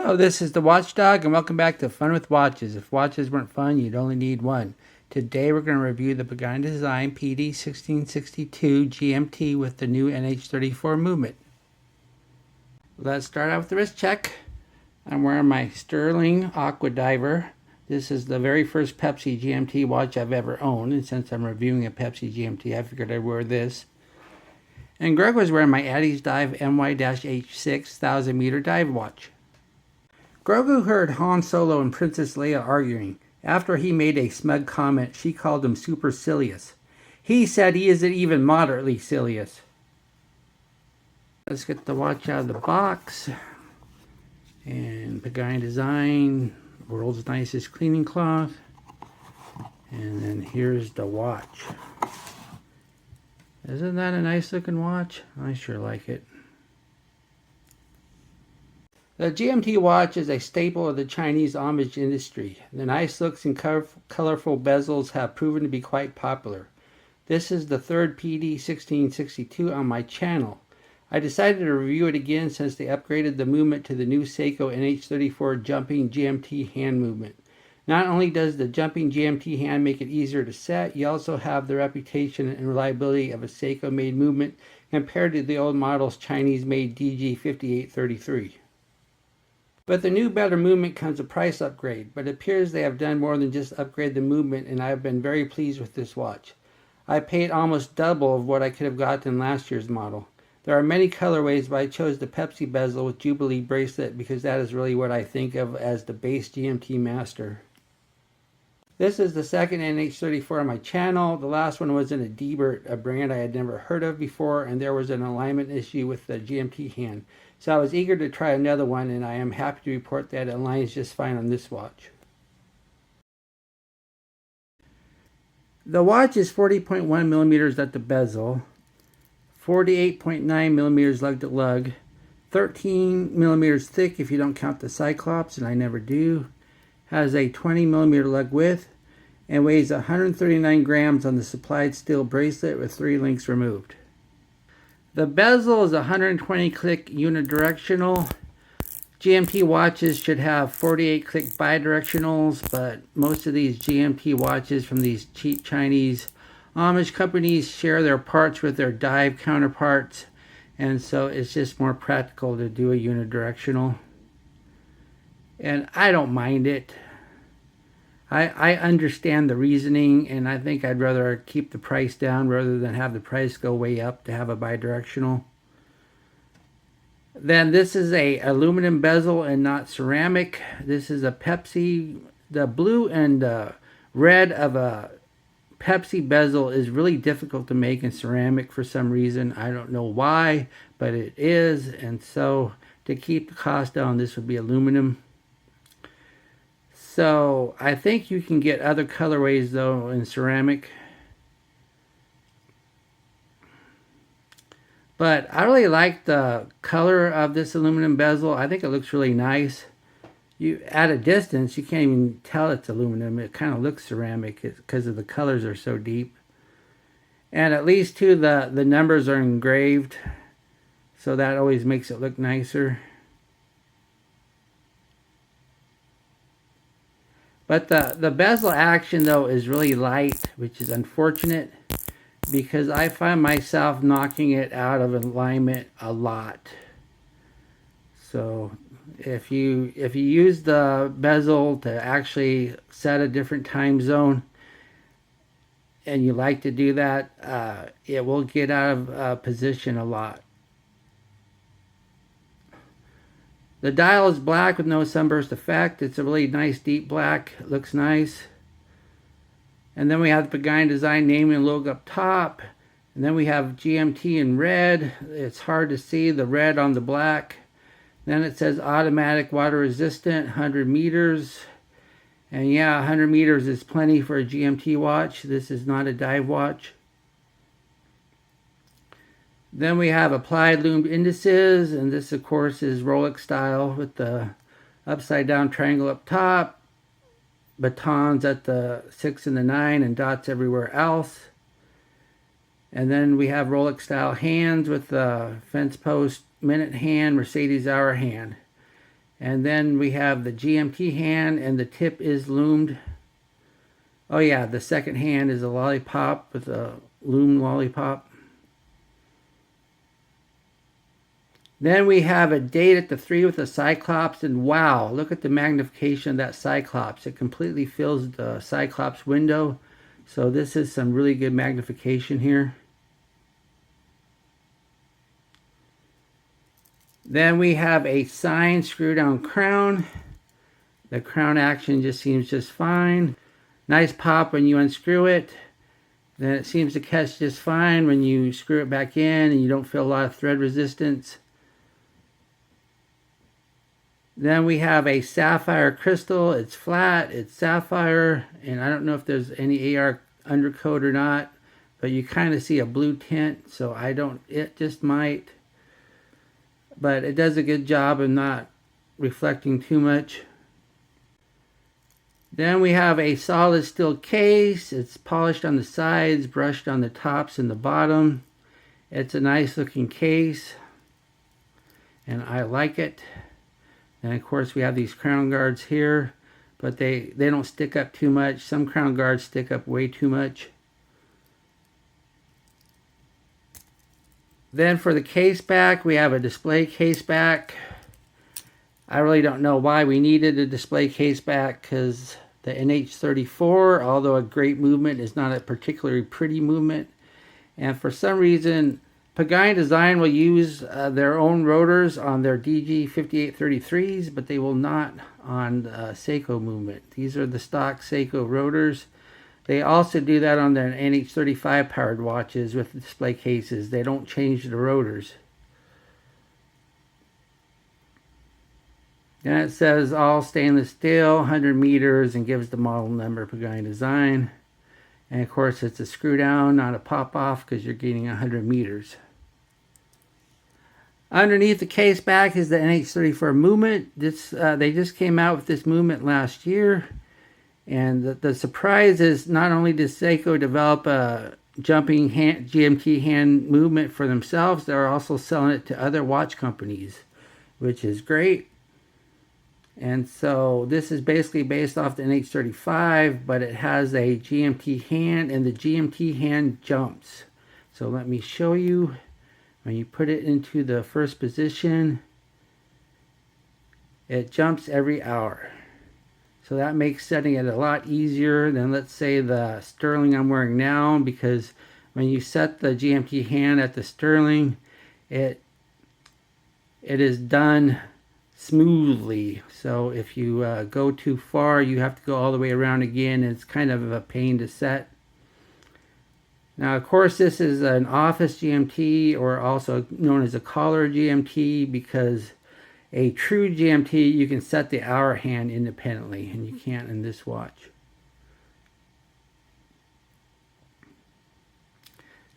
Hello, this is the Watchdog, and welcome back to Fun with Watches. If watches weren't fun, you'd only need one. Today we're going to review the Pagani Design PD1662 GMT with the new NH34 movement. Let's start out with the wrist check. I'm wearing my Sterling Aqua Diver. This is the very first Pepsi GMT watch I've ever owned, and since I'm reviewing a Pepsi GMT, I figured I'd wear this. And Greg was wearing my Addy's Dive MY-H6 1000 meter dive watch. Grogu heard Han Solo and Princess Leia arguing. After he made a smug comment, she called him supercilious. He said he isn't even moderately cilious. Let's get the watch out of the box. And Pagani Design, world's nicest cleaning cloth. And then here's the watch. Isn't that a nice looking watch? I sure like it. The GMT watch is a staple of the Chinese homage industry. The nice looks and colorful bezels have proven to be quite popular. This is the third PD1662 on my channel. I decided to review it again since they upgraded the movement to the new Seiko NH34 jumping GMT hand movement. Not only does the jumping GMT hand make it easier to set, you also have the reputation and reliability of a Seiko made movement compared to the old model's Chinese made DG5833. But the new better movement comes a price upgrade, but it appears they have done more than just upgrade the movement, and I have been very pleased with this watch. I paid almost double of what I could have gotten in last year's model. There are many colorways, but I chose the Pepsi bezel with Jubilee bracelet because that is really what I think of as the base GMT master. This is the second NH34 on my channel. The last one was in a Debert, a brand I had never heard of before, and there was an alignment issue with the GMT hand. So I was eager to try another one, and I am happy to report that it aligns just fine on this watch. The watch is 40.1 millimeters at the bezel, 48.9 millimeters lug to lug, 13 millimeters thick if you don't count the Cyclops, and I never do. Has a 20 millimeter lug width, and weighs 139 grams on the supplied steel bracelet with 3 links removed. The bezel is 120 click unidirectional. GMT watches should have 48 click bidirectionals, but most of these GMT watches from these cheap Chinese homage companies share their parts with their dive counterparts, and so it's just more practical to do a unidirectional. And I don't mind it. I understand the reasoning, and I think I'd rather keep the price down rather than have the price go way up to have a bidirectional. Then this is a aluminum bezel and not ceramic. This is a Pepsi. The blue and red of a Pepsi bezel is really difficult to make in ceramic for some reason. I don't know why, but it is, and so to keep the cost down, this would be aluminum. So I think you can get other colorways though in ceramic. But I really like the color of this aluminum bezel. I think it looks really nice. You at a distance, you can't even tell it's aluminum. It kind of looks ceramic because of the colors are so deep. And at least too, the numbers are engraved, so that always makes it look nicer. But the bezel action though is really light, which is unfortunate because I find myself knocking it out of alignment a lot. So if you use the bezel to actually set a different time zone and you like to do that, it will get out of position a lot. The dial is black with no sunburst effect. It's a really nice deep black. It looks nice. And then we have the Pagani Design name and logo up top. And then we have GMT in red. It's hard to see the red on the black. Then it says automatic water resistant, 100 meters. And yeah, 100 meters is plenty for a GMT watch. This is not a dive watch. Then we have applied loomed indices, and this of course is Rolex style with the upside down triangle up top, batons at the 6 and the 9, and dots everywhere else. And then we have Rolex style hands with the fence post minute hand, Mercedes hour hand. And then we have the GMT hand, and the tip is loomed. Oh yeah, the second hand is a lollipop with a loom lollipop. Then we have a date at the 3 with a Cyclops, and wow, look at the magnification of that Cyclops. It completely fills the Cyclops window. So this is some really good magnification here. Then we have a sign screw down crown. The crown action just seems just fine. Nice pop when you unscrew it. Then it seems to catch just fine when you screw it back in and you don't feel a lot of thread resistance. Then we have a sapphire crystal. It's flat, it's sapphire, and I don't know if there's any AR undercoat or not, but you kind of see a blue tint, so it just might. But it does a good job of not reflecting too much. Then we have a solid steel case. It's polished on the sides, brushed on the tops and the bottom. It's a nice looking case, and I like it. And of course we have these crown guards here, but they don't stick up too much. Some crown guards stick up way too much. Then for the case back, we have a display case back. I really don't know why we needed a display case back, because the NH34, although a great movement, is not a particularly pretty movement. And for some reason, Pagani Design will use their own rotors on their DG5833s, but they will not on Seiko movement. These are the stock Seiko rotors. They also do that on their NH35 powered watches with display cases. They don't change the rotors. Then it says all stainless steel, 100 meters, and gives the model number, Pagani Design. And of course it's a screw down, not a pop off, because you're getting 100 meters. Underneath the case back is the NH34 movement. They just came out with this movement last year. And the surprise is, not only did Seiko develop a jumping GMT hand movement for themselves, they're also selling it to other watch companies, which is great. And so this is basically based off the NH35, but it has a GMT hand, and the GMT hand jumps. So let me show you. When you put it into the first position, it jumps every hour. So that makes setting it a lot easier than, let's say, the sterling I'm wearing now, because when you set the GMT hand at the sterling, it is done smoothly. So if you go too far, you have to go all the way around again, and it's kind of a pain to set. Now, of course, this is an office GMT, or also known as a collar GMT, because a true GMT, you can set the hour hand independently, and you can't in this watch.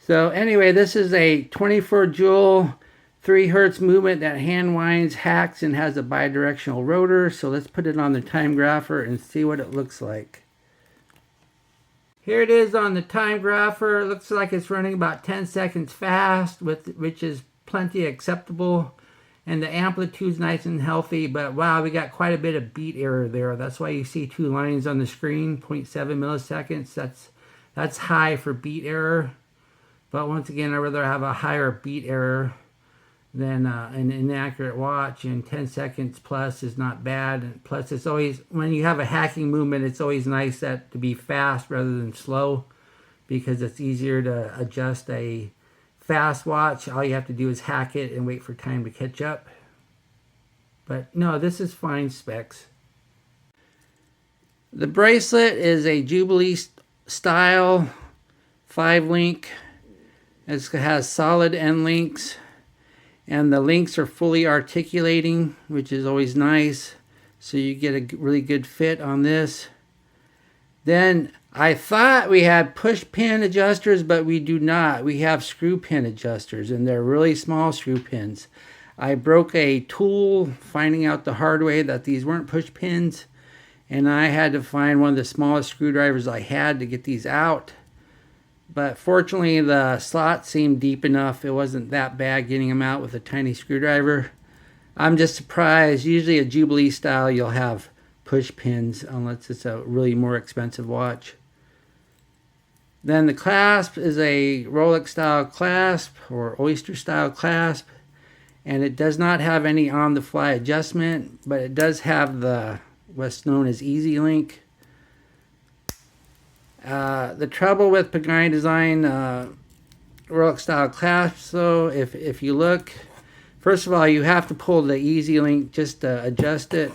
So anyway, this is a 24 joule 3 hertz movement that hand winds, hacks, and has a bidirectional rotor. So let's put it on the time grapher and see what it looks like. Here it is on the time grapher. It looks like it's running about 10 seconds fast, which is plenty acceptable. And the amplitude's nice and healthy, but wow, we got quite a bit of beat error there. That's why you see 2 lines on the screen, 0.7 milliseconds. That's high for beat error. But once again, I'd rather have a higher beat error than an inaccurate watch, and 10 seconds plus is not bad. And plus, it's always, when you have a hacking movement, it's always nice that to be fast rather than slow, because it's easier to adjust a fast watch. All you have to do is hack it and wait for time to catch up. But no, this is fine specs. The bracelet is a Jubilee style 5-link. It has solid end links, and the links are fully articulating, which is always nice. So you get a really good fit on this. Then I thought we had push pin adjusters, but we do not. We have screw pin adjusters, and they're really small screw pins. I broke a tool finding out the hard way that these weren't push pins, and I had to find one of the smallest screwdrivers I had to get these out. But fortunately, the slot seemed deep enough. It wasn't that bad getting them out with a tiny screwdriver. I'm just surprised. Usually a Jubilee style you'll have push pins unless it's a really more expensive watch. Then the clasp is a Rolex style clasp or Oyster style clasp, and it does not have any on the fly adjustment, but it does have the what's known as Easy Link. The trouble with Pagani Design Rolex style clasps, though, if you look, first of all, you have to pull the Easy Link just to adjust it.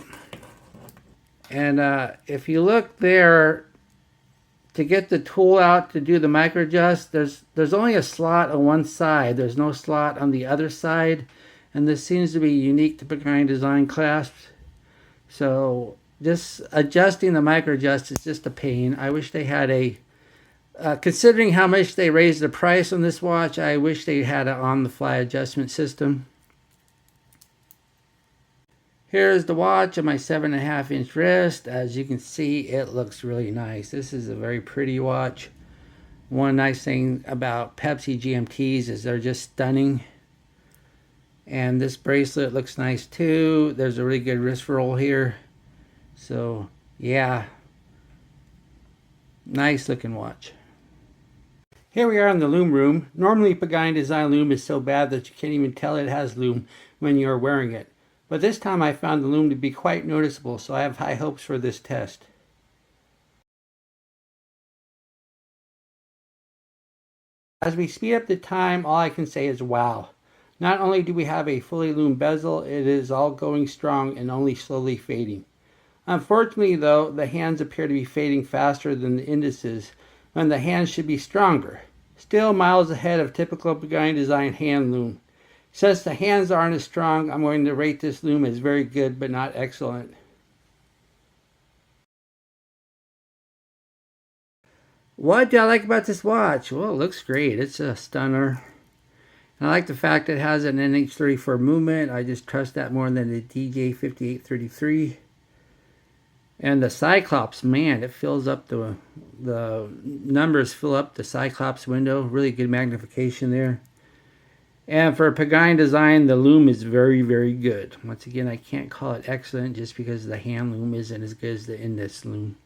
And if you look there, to get the tool out to do the micro adjust, there's only a slot on one side. There's no slot on the other side. And this seems to be unique to Pagani Design clasps. So just adjusting the micro adjust is just a pain. I wish they had a, considering how much they raised the price on this watch, I wish they had an on-the-fly adjustment system. Here's the watch on my 7.5-inch wrist. As you can see, it looks really nice. This is a very pretty watch. One nice thing about Pepsi GMTs is they're just stunning. And this bracelet looks nice too. There's a really good wrist roll here. So yeah, nice looking watch. Here we are in the Loom room. Normally Pagani Design Loom is so bad that you can't even tell it has Loom when you're wearing it. But this time I found the Loom to be quite noticeable, so I have high hopes for this test. As we speed up the time, all I can say is wow. Not only do we have a fully loomed bezel, it is all going strong and only slowly fading. Unfortunately though, the hands appear to be fading faster than the indices, when the hands should be stronger. Still miles ahead of typical Pagani Design hand loom. Since the hands aren't as strong, I'm going to rate this loom as very good but not excellent. What do I like about this watch? Well, it looks great. It's a stunner. And I like the fact it has an NH34 movement. I just trust that more than the DJ5833. And the Cyclops, man, it fills up the numbers fill up the Cyclops window. Really good magnification there. And for Pagani Design, the loom is very, very good. Once again, I can't call it excellent just because the hand loom isn't as good as the index loom.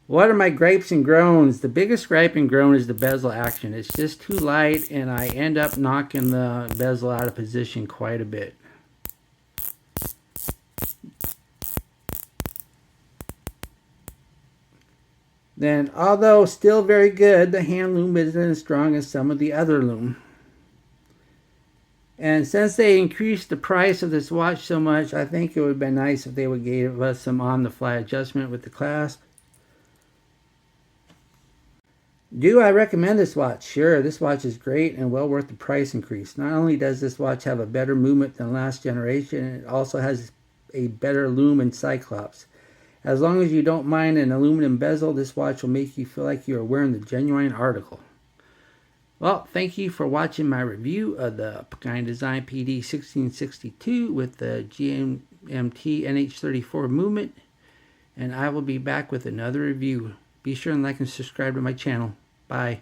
What are my gripes and groans? The biggest gripe and groan is the bezel action. It's just too light, and I end up knocking the bezel out of position quite a bit. Then, although still very good, the hand loom isn't as strong as some of the other loom. And since they increased the price of this watch so much, I think it would have been nice if they would give us some on-the-fly adjustment with the clasp. Do I recommend this watch? Sure, this watch is great and well worth the price increase. Not only does this watch have a better movement than last generation, it also has a better loom and Cyclops. As long as you don't mind an aluminum bezel, this watch will make you feel like you are wearing the genuine article. Well, thank you for watching my review of the Pagani Design PD1662 with the GMT NH34 movement. And I will be back with another review. Be sure and like and subscribe to my channel. Bye.